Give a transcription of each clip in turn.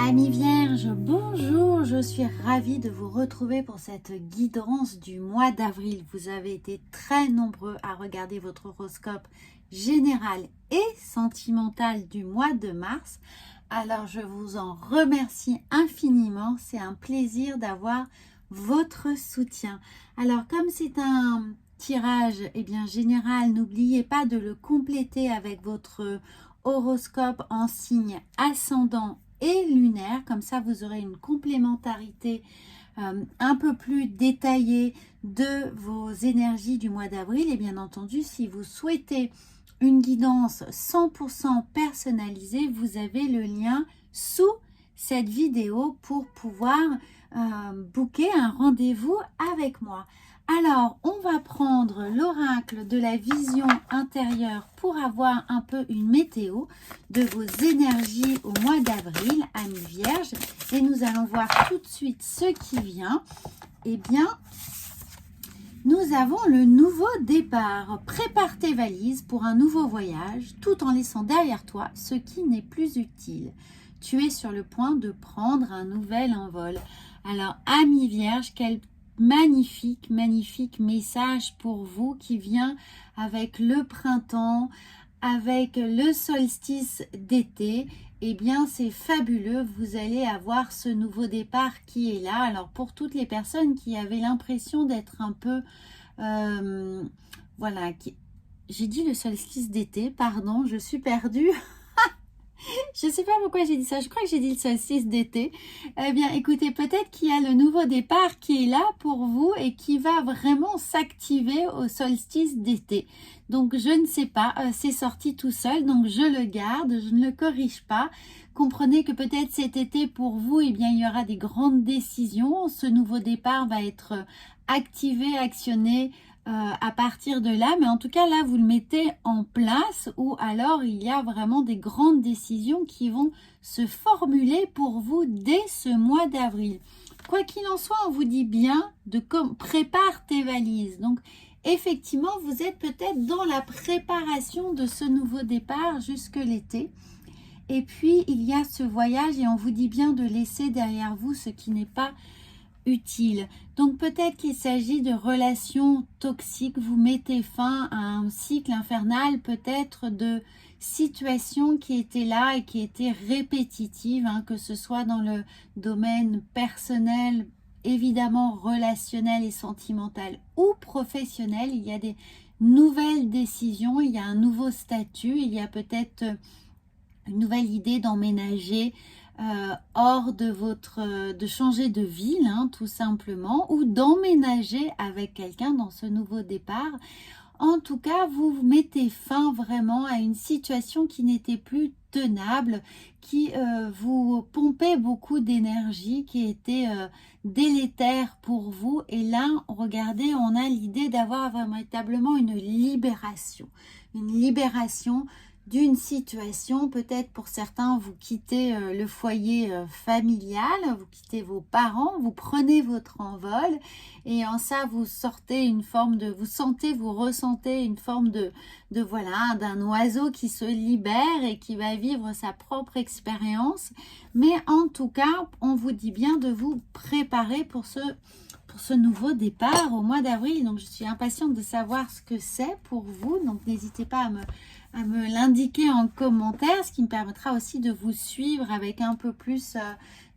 Amis Vierges, bonjour, je suis ravie de vous retrouver pour cette guidance du mois d'avril. Vous avez été très nombreux à regarder votre horoscope général et sentimental du mois de mars. Alors je vous en remercie infiniment, c'est un plaisir d'avoir votre soutien. Alors comme c'est un tirage général, n'oubliez pas de le compléter avec votre horoscope en signe ascendant et lunaire, comme ça vous aurez une complémentarité un peu plus détaillée de vos énergies du mois d'avril. Et bien entendu, si vous souhaitez une guidance 100% personnalisée, vous avez le lien sous cette vidéo pour pouvoir booker un rendez-vous avec moi. Alors, on va prendre l'oracle de la vision intérieure pour avoir un peu une météo de vos énergies au mois d'avril, amis vierges. Et nous allons voir tout de suite ce qui vient. Eh bien, nous avons le nouveau départ. Prépare tes valises pour un nouveau voyage, tout en laissant derrière toi ce qui n'est plus utile. Tu es sur le point de prendre un nouvel envol. Alors, amis vierges, quel magnifique message pour vous qui vient avec le printemps, avec le solstice d'été. Eh bien, c'est fabuleux. Vous allez avoir ce nouveau départ qui est là. Alors, pour toutes les personnes qui avaient l'impression d'être un peu... voilà, j'ai dit le solstice d'été, pardon, je suis perdue. Je ne sais pas pourquoi j'ai dit ça, je crois que j'ai dit le solstice d'été. Eh bien, écoutez, peut-être qu'il y a le nouveau départ qui est là pour vous et qui va vraiment s'activer au solstice d'été. Donc, je ne sais pas, c'est sorti tout seul, donc je le garde, je ne le corrige pas. Comprenez que peut-être cet été pour vous, eh bien, il y aura des grandes décisions. Ce nouveau départ va être activé, actionné à partir de là, mais en tout cas là vous le mettez en place, ou alors il y a vraiment des grandes décisions qui vont se formuler pour vous dès ce mois d'avril. Quoi qu'il en soit, on vous dit bien de prépare tes valises. Donc effectivement vous êtes peut-être dans la préparation de ce nouveau départ jusque l'été. Et puis il y a ce voyage et on vous dit bien de laisser derrière vous ce qui n'est pas utile. Donc peut-être qu'il s'agit de relations toxiques, vous mettez fin à un cycle infernal, peut-être de situations qui étaient là et qui étaient répétitives, que ce soit dans le domaine personnel, évidemment relationnel et sentimental, ou professionnel. Il y a des nouvelles décisions, il y a un nouveau statut, il y a peut-être une nouvelle idée d'emménager hors de changer de ville, tout simplement, ou d'emménager avec quelqu'un dans ce nouveau départ. En tout cas, vous mettez fin vraiment à une situation qui n'était plus tenable, qui vous pompait beaucoup d'énergie, qui était délétère pour vous. Et là, regardez, on a l'idée d'avoir véritablement une libération d'une situation. Peut-être pour certains, vous quittez le foyer familial, vous quittez vos parents, vous prenez votre envol et en ça vous sortez une forme de, vous ressentez une forme de voilà, d'un oiseau qui se libère et qui va vivre sa propre expérience. Mais en tout cas, on vous dit bien de vous préparer pour ce nouveau départ au mois d'avril. Donc je suis impatiente de savoir ce que c'est pour vous, donc n'hésitez pas à me l'indiquer en commentaire, ce qui me permettra aussi de vous suivre avec un peu plus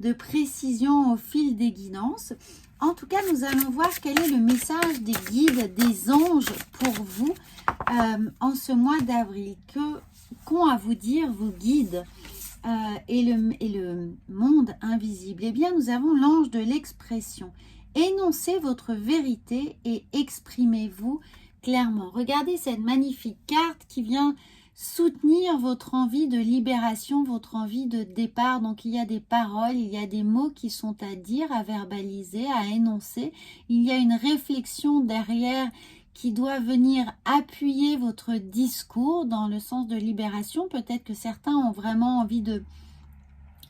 de précision au fil des guidances. En tout cas, nous allons voir quel est le message des guides, des anges pour vous en ce mois d'avril. Qu'ont à vous dire vos guides et le monde invisible? Eh bien, nous avons l'ange de l'expression. Énoncez votre vérité et exprimez-vous clairement. Regardez cette magnifique carte qui vient soutenir votre envie de libération, votre envie de départ. Donc il y a des paroles, il y a des mots qui sont à dire, à verbaliser, à énoncer. Il y a une réflexion derrière qui doit venir appuyer votre discours dans le sens de libération. Peut-être que certains ont vraiment envie de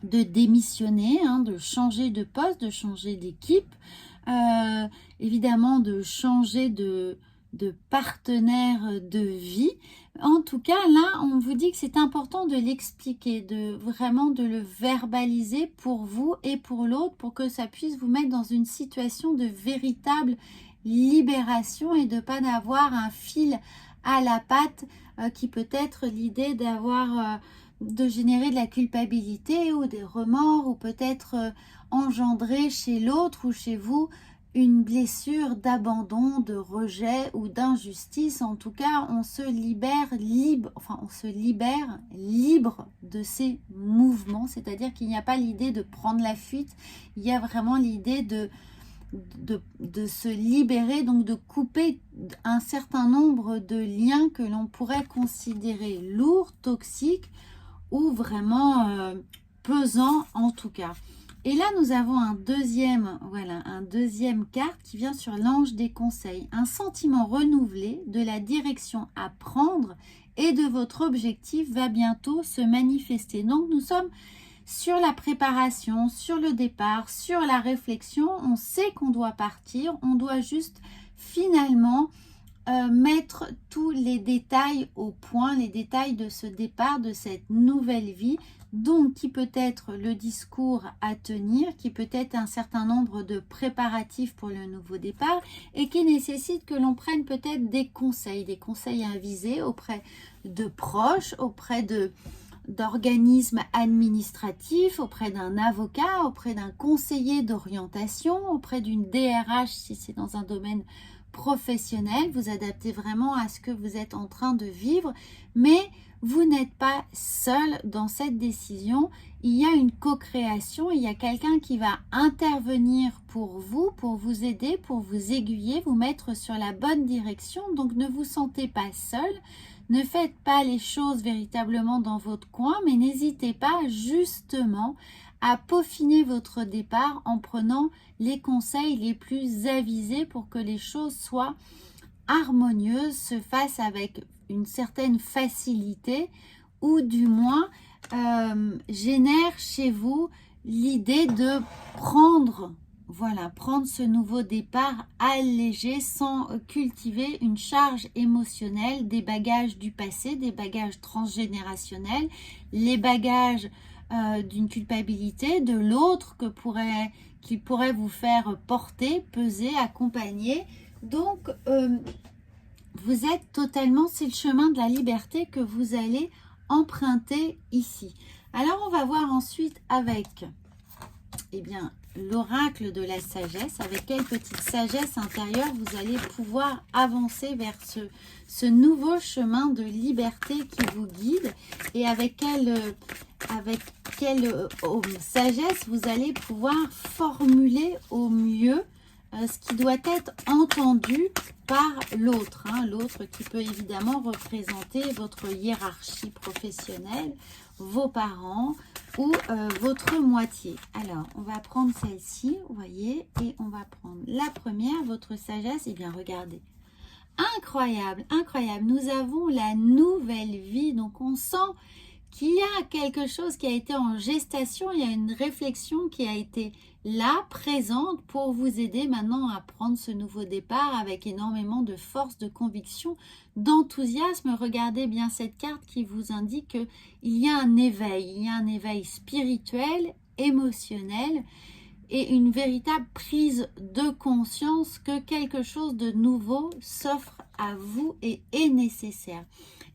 démissionner, de changer de poste, de changer d'équipe, évidemment de changer de de partenaire de vie. En tout cas, là, on vous dit que c'est important de l'expliquer, de vraiment de le verbaliser pour vous et pour l'autre, pour que ça puisse vous mettre dans une situation de véritable libération et de pas d'avoir un fil à la patte qui peut être l'idée d'avoir de générer de la culpabilité ou des remords ou peut-être engendrer chez l'autre ou chez vous une blessure d'abandon, de rejet ou d'injustice. En tout cas, on se libère libre, on se libère libre de ces mouvements, c'est-à-dire qu'il n'y a pas l'idée de prendre la fuite, il y a vraiment l'idée de se libérer, donc de couper un certain nombre de liens que l'on pourrait considérer lourds, toxiques ou vraiment pesants en tout cas. Et là, nous avons un deuxième carte qui vient sur l'ange des conseils. Un sentiment renouvelé de la direction à prendre et de votre objectif va bientôt se manifester. Donc, nous sommes sur la préparation, sur le départ, sur la réflexion. On sait qu'on doit partir. On doit juste finalement mettre tous les détails au point, les détails de ce départ, de cette nouvelle vie. Donc, qui peut être le discours à tenir, qui peut être un certain nombre de préparatifs pour le nouveau départ et qui nécessite que l'on prenne peut-être des conseils avisés auprès de proches, auprès d'organismes administratifs, auprès d'un avocat, auprès d'un conseiller d'orientation, auprès d'une DRH si c'est dans un domaine professionnel. Vous adaptez vraiment à ce que vous êtes en train de vivre, mais vous n'êtes pas seul dans cette décision. Il y a une co-création, il y a quelqu'un qui va intervenir pour vous aider, pour vous aiguiller, vous mettre sur la bonne direction. Donc ne vous sentez pas seul, ne faites pas les choses véritablement dans votre coin, mais n'hésitez pas justement à peaufiner votre départ en prenant les conseils les plus avisés pour que les choses soient harmonieuses, se fassent avec une certaine facilité ou du moins génère chez vous l'idée de prendre ce nouveau départ allégé sans cultiver une charge émotionnelle, des bagages du passé, des bagages transgénérationnels, les bagages d'une culpabilité de l'autre qui pourrait vous faire porter, peser, accompagner. Donc, vous êtes totalement, c'est le chemin de la liberté que vous allez emprunter ici. Alors, on va voir ensuite avec l'oracle de la sagesse. Avec quelle petite sagesse intérieure vous allez pouvoir avancer vers ce nouveau chemin de liberté qui vous guide et avec quelle sagesse vous allez pouvoir formuler au mieux ce qui doit être entendu par l'autre. L'autre qui peut évidemment représenter votre hiérarchie professionnelle, vos parents ou votre moitié. Alors, on va prendre celle-ci, vous voyez, et on va prendre la première, votre sagesse. Eh bien, regardez. Incroyable, incroyable. Nous avons la nouvelle vie. Donc, on sent qu'il y a quelque chose qui a été en gestation. Il y a une réflexion qui a été là, présente, pour vous aider maintenant à prendre ce nouveau départ avec énormément de force, de conviction, d'enthousiasme. Regardez bien cette carte qui vous indique qu'il y a un éveil. Il y a un éveil spirituel, émotionnel et une véritable prise de conscience que quelque chose de nouveau s'offre à vous et est nécessaire.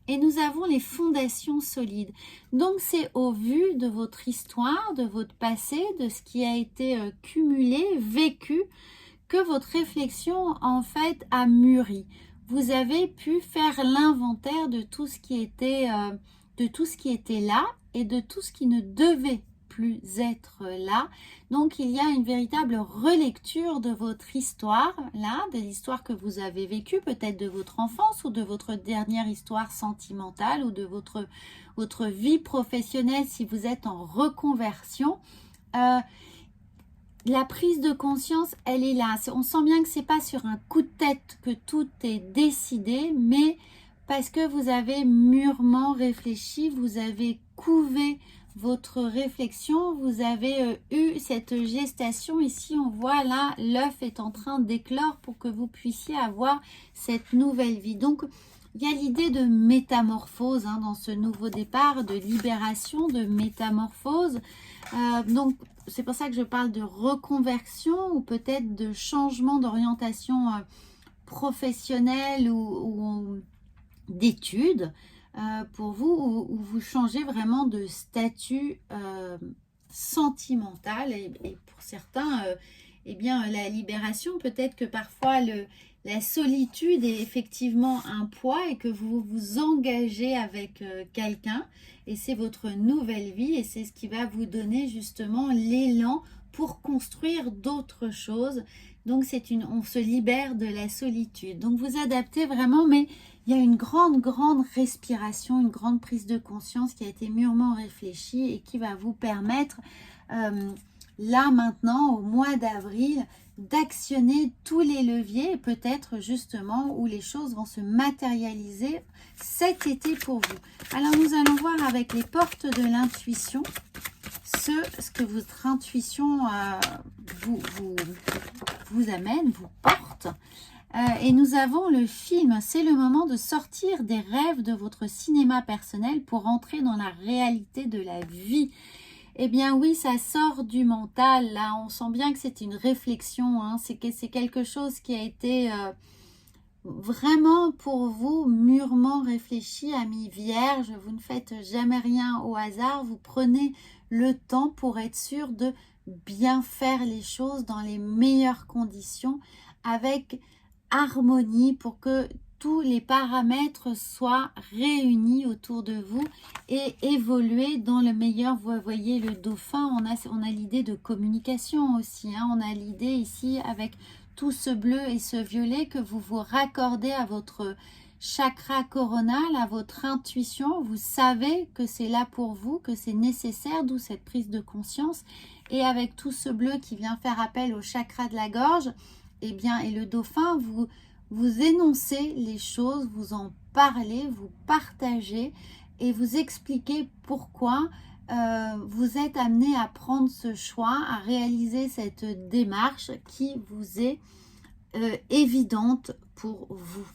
Et nous avons les fondations solides. Donc, c'est au vu de votre histoire, de votre passé, de ce qui a été cumulé, vécu, que votre réflexion, en fait, a mûri. Vous avez pu faire l'inventaire de tout ce qui était là et de tout ce qui ne devait plus être là. Donc, il y a une véritable relecture de votre histoire, là, de l'histoire que vous avez vécue, peut-être de votre enfance ou de votre dernière histoire sentimentale ou de votre vie professionnelle si vous êtes en reconversion. La prise de conscience, elle est là. On sent bien que c'est pas sur un coup de tête que tout est décidé, mais parce que vous avez mûrement réfléchi, vous avez couvé votre réflexion, vous avez eu cette gestation. Ici, on voit là, l'œuf est en train d'éclore pour que vous puissiez avoir cette nouvelle vie. Donc, il y a l'idée de métamorphose hein, dans ce nouveau départ, de libération, de métamorphose. Donc, c'est pour ça que je parle de reconversion ou peut-être de changement d'orientation professionnelle ou d'études. Pour vous, où vous changez vraiment de statut sentimental et pour certains, eh bien, la libération, peut-être que parfois la solitude est effectivement un poids et que vous vous engagez avec quelqu'un et c'est votre nouvelle vie et c'est ce qui va vous donner justement l'élan pour construire d'autres choses. Donc, on se libère de la solitude. Donc, vous adaptez vraiment, mais il y a une grande respiration, une grande prise de conscience qui a été mûrement réfléchie et qui va vous permettre, là maintenant, au mois d'avril, d'actionner tous les leviers, peut-être justement où les choses vont se matérialiser cet été pour vous. Alors, nous allons voir avec les portes de l'intuition ce que votre intuition vous amène, vous porte. Et nous avons le film, c'est le moment de sortir des rêves de votre cinéma personnel pour entrer dans la réalité de la vie. Eh bien oui, ça sort du mental, là, on sent bien que c'est une réflexion, hein. C'est quelque chose qui a été vraiment pour vous mûrement réfléchi, amis vierges. Vous ne faites jamais rien au hasard, vous prenez le temps pour être sûr de bien faire les choses dans les meilleures conditions, avec harmonie pour que tous les paramètres soient réunis autour de vous et évoluer dans le meilleur. Vous voyez le dauphin, on a l'idée de communication aussi, hein. On a l'idée ici avec tout ce bleu et ce violet que vous vous raccordez à votre chakra coronal, à votre intuition. Vous savez que c'est là pour vous, que c'est nécessaire, d'où cette prise de conscience. Et avec tout ce bleu qui vient faire appel au chakra de la gorge, eh bien, et le dauphin, vous énoncez les choses, vous en parlez, vous partagez et vous expliquez pourquoi vous êtes amené à prendre ce choix, à réaliser cette démarche qui vous est évidente pour vous.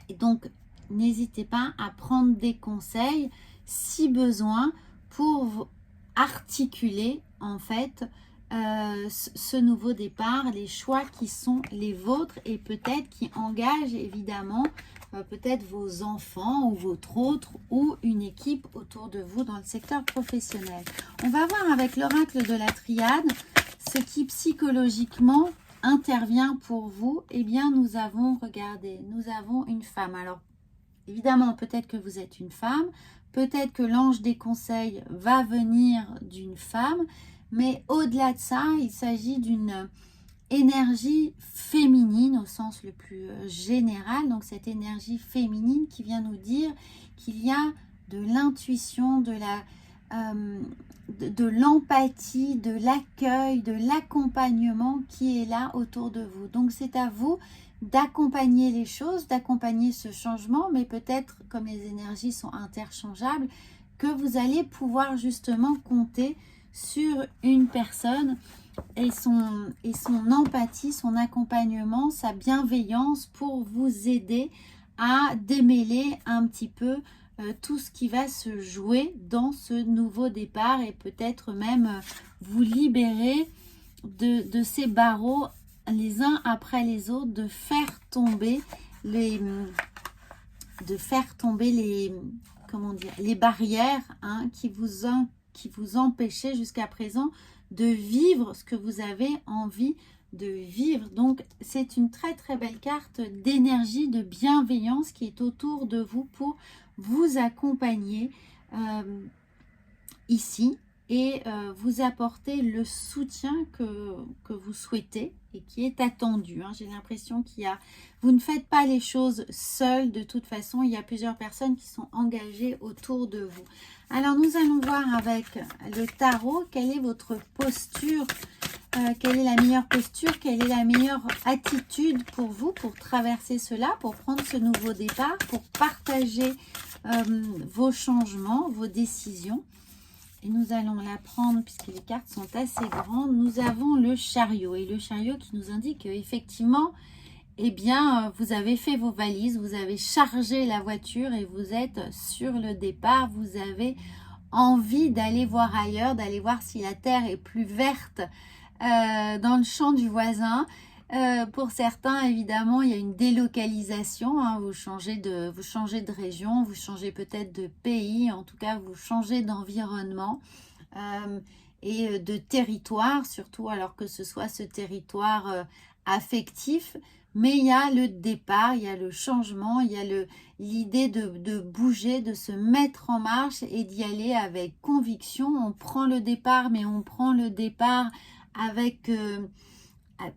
Et donc, n'hésitez pas à prendre des conseils si besoin pour articuler en fait ce nouveau départ, les choix qui sont les vôtres et peut-être qui engagent évidemment peut-être vos enfants ou votre autre ou une équipe autour de vous dans le secteur professionnel. On va voir avec l'oracle de la triade ce qui psychologiquement intervient pour vous. Eh bien, nous avons, regardez, nous avons une femme. Alors, évidemment, peut-être que vous êtes une femme, peut-être que l'ange des conseils va venir d'une femme, mais au-delà de ça, il s'agit d'une énergie féminine au sens le plus général. Donc, cette énergie féminine qui vient nous dire qu'il y a de l'intuition, de l'empathie, de l'accueil, de l'accompagnement qui est là autour de vous. Donc, c'est à vous d'accompagner les choses, d'accompagner ce changement, mais peut-être, comme les énergies sont interchangeables, que vous allez pouvoir justement compter sur une personne et son empathie, son accompagnement, sa bienveillance pour vous aider à démêler un petit peu tout ce qui va se jouer dans ce nouveau départ et peut-être même vous libérer de ces barreaux les uns après les autres, de faire tomber les comment dire, les barrières hein, qui vous empêchaient jusqu'à présent de vivre ce que vous avez envie de vivre. Donc, c'est une très très belle carte d'énergie, de bienveillance qui est autour de vous pour vous accompagner ici et vous apporter le soutien que vous souhaitez et qui est attendu. Hein. J'ai l'impression vous ne faites pas les choses seuls de toute façon. Il y a plusieurs personnes qui sont engagées autour de vous. Alors, nous allons voir avec le tarot quelle est votre posture, quelle est la meilleure posture, quelle est la meilleure attitude pour vous, pour traverser cela, pour prendre ce nouveau départ, pour partager vos changements, vos décisions. et nous allons la prendre puisque les cartes sont assez grandes. Nous avons le chariot et le chariot qui nous indique qu'effectivement, eh bien, vous avez fait vos valises, vous avez chargé la voiture et vous êtes sur le départ. Vous avez envie d'aller voir ailleurs, d'aller voir si la terre est plus verte dans le champ du voisin. Pour certains, évidemment, il y a une délocalisation, hein, vous changez de région, vous changez peut-être de pays, en tout cas, vous changez d'environnement et de territoire, surtout alors que ce soit ce territoire affectif. Mais il y a le départ, il y a le changement, il y a l'idée de bouger, de se mettre en marche et d'y aller avec conviction. On prend le départ, mais on prend le départ avec...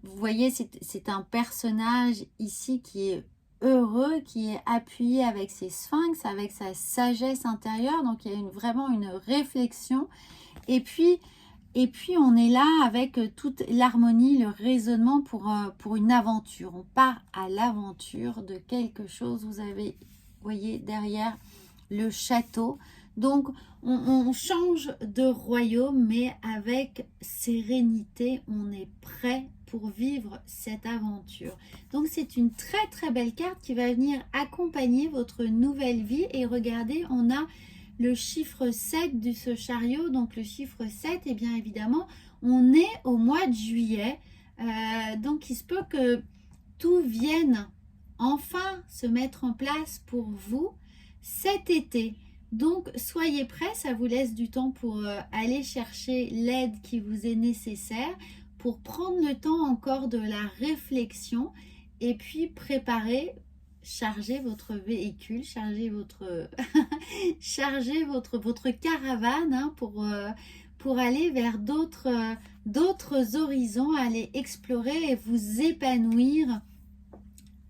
vous voyez, c'est un personnage ici qui est heureux, qui est appuyé avec ses sphinx, avec sa sagesse intérieure. Donc, il y a vraiment une réflexion. Et puis, on est là avec toute l'harmonie, le raisonnement pour une aventure. On part à l'aventure de quelque chose. Vous avez, vous voyez, derrière le château. Donc, on change de royaume, mais avec sérénité, on est prêt pour vivre cette aventure. Donc, c'est une très, très belle carte qui va venir accompagner votre nouvelle vie. Et regardez, on a le chiffre 7 de ce chariot. Donc, le chiffre 7, et bien évidemment, on est au mois de juillet. Donc, il se peut que tout vienne enfin se mettre en place pour vous cet été. Donc, soyez prêts, ça vous laisse du temps pour aller chercher l'aide qui vous est nécessaire, pour prendre le temps encore de la réflexion et puis préparer, charger votre véhicule, charger votre, charger votre caravane hein, pour aller vers d'autres horizons, aller explorer et vous épanouir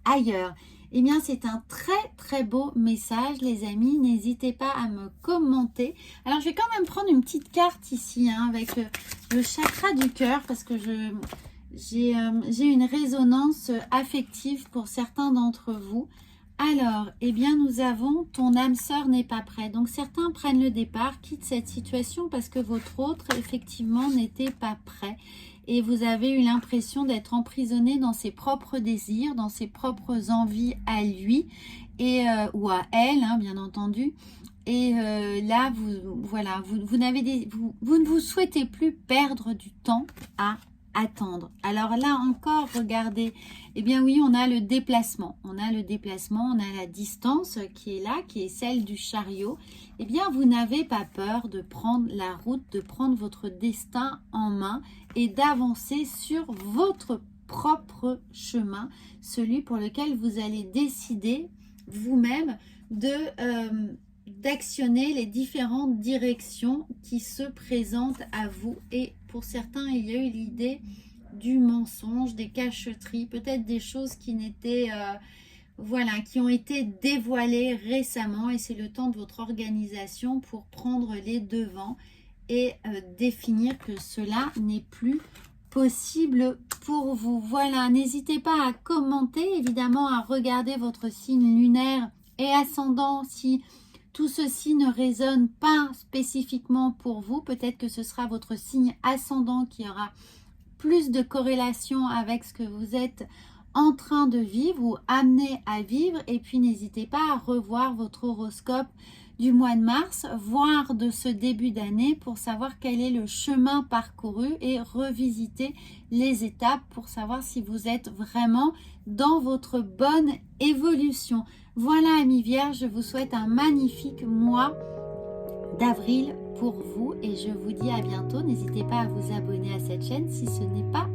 ailleurs. Eh bien, c'est un très très beau message, les amis. N'hésitez pas à me commenter. Alors, je vais quand même prendre une petite carte ici, hein, avec le chakra du cœur, parce que j'ai une résonance affective pour certains d'entre vous. Alors, eh bien, nous avons ton âme sœur n'est pas prête. Donc, certains prennent le départ, quittent cette situation parce que votre autre, effectivement, n'était pas prêt. Et vous avez eu l'impression d'être emprisonné dans ses propres désirs, dans ses propres envies à lui et ou à elle, hein, bien entendu. Et là, vous ne vous souhaitez plus perdre du temps à attendre. Alors là encore, regardez, eh bien oui, on a le déplacement. On a le déplacement, on a la distance qui est là, qui est celle du chariot. Eh bien, vous n'avez pas peur de prendre la route, de prendre votre destin en main et d'avancer sur votre propre chemin, celui pour lequel vous allez décider vous-même d'actionner les différentes directions qui se présentent à vous. Et pour certains, il y a eu l'idée du mensonge, des cacheteries, peut-être des choses qui n'étaient qui ont été dévoilées récemment, et c'est le temps de votre organisation pour prendre les devants et définir que cela n'est plus possible pour vous. Voilà, n'hésitez pas à commenter, évidemment à regarder votre signe lunaire et ascendant si tout ceci ne résonne pas spécifiquement pour vous. Peut-être que ce sera votre signe ascendant qui aura plus de corrélation avec ce que vous êtes en train de vivre ou amené à vivre. Et puis n'hésitez pas à revoir votre horoscope du mois de mars, voire de ce début d'année, pour savoir quel est le chemin parcouru et revisiter les étapes pour savoir si vous êtes vraiment dans votre bonne évolution. Voilà, amis vierges, je vous souhaite un magnifique mois d'avril pour vous et je vous dis à bientôt. N'hésitez pas à vous abonner à cette chaîne si ce n'est pas